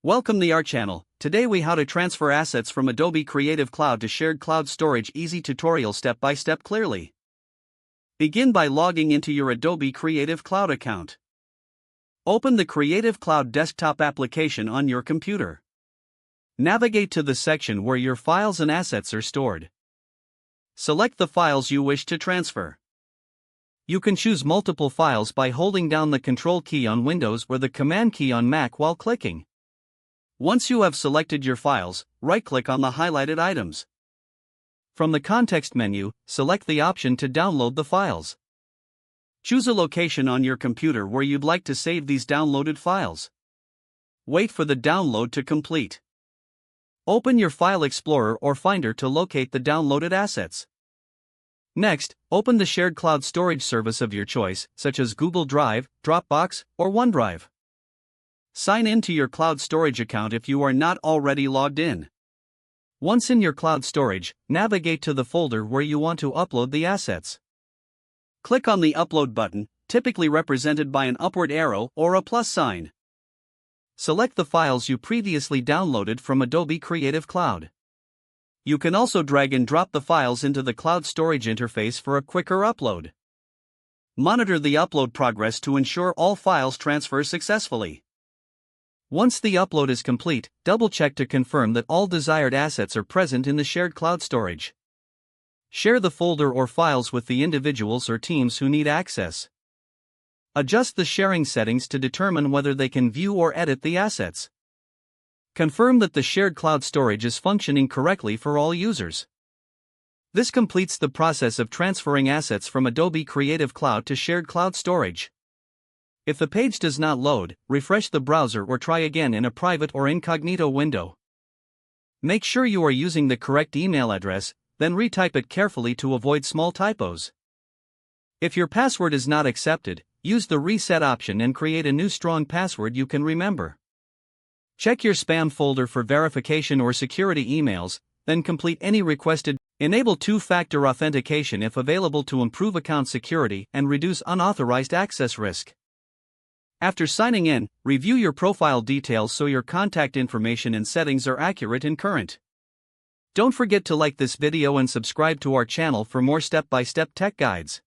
Welcome to our channel. Today we how to transfer assets from Adobe Creative Cloud to shared cloud storage. Easy tutorial step by step clearly. Begin by logging into your Adobe Creative Cloud account. Open the Creative Cloud desktop application on your computer. Navigate to the section where your files and assets are stored. Select the files you wish to transfer. You can choose multiple files by holding down the Control key on Windows or the Command key on Mac while clicking. Once you have selected your files, right-click on the highlighted items. From the context menu, select the option to download the files. Choose a location on your computer where you'd like to save these downloaded files. Wait for the download to complete. Open your File Explorer or Finder to locate the downloaded assets. Next, open the shared cloud storage service of your choice, such as Google Drive, Dropbox, or OneDrive. Sign in to your cloud storage account if you are not already logged in. Once in your cloud storage, navigate to the folder where you want to upload the assets. Click on the Upload button, typically represented by an upward arrow or a plus sign. Select the files you previously downloaded from Adobe Creative Cloud. You can also drag and drop the files into the cloud storage interface for a quicker upload. Monitor the upload progress to ensure all files transfer successfully. Once the upload is complete, double-check to confirm that all desired assets are present in the shared cloud storage. Share the folder or files with the individuals or teams who need access. Adjust the sharing settings to determine whether they can view or edit the assets. Confirm that the shared cloud storage is functioning correctly for all users. This completes the process of transferring assets from Adobe Creative Cloud to shared cloud storage. If the page does not load, refresh the browser or try again in a private or incognito window. Make sure you are using the correct email address, then retype it carefully to avoid small typos. If your password is not accepted, use the reset option and create a new strong password you can remember. Check your spam folder for verification or security emails, then complete any requested. Enable two-factor authentication if available to improve account security and reduce unauthorized access risk. After signing in, review your profile details so your contact information and settings are accurate and current. Don't forget to like this video and subscribe to our channel for more step-by-step tech guides.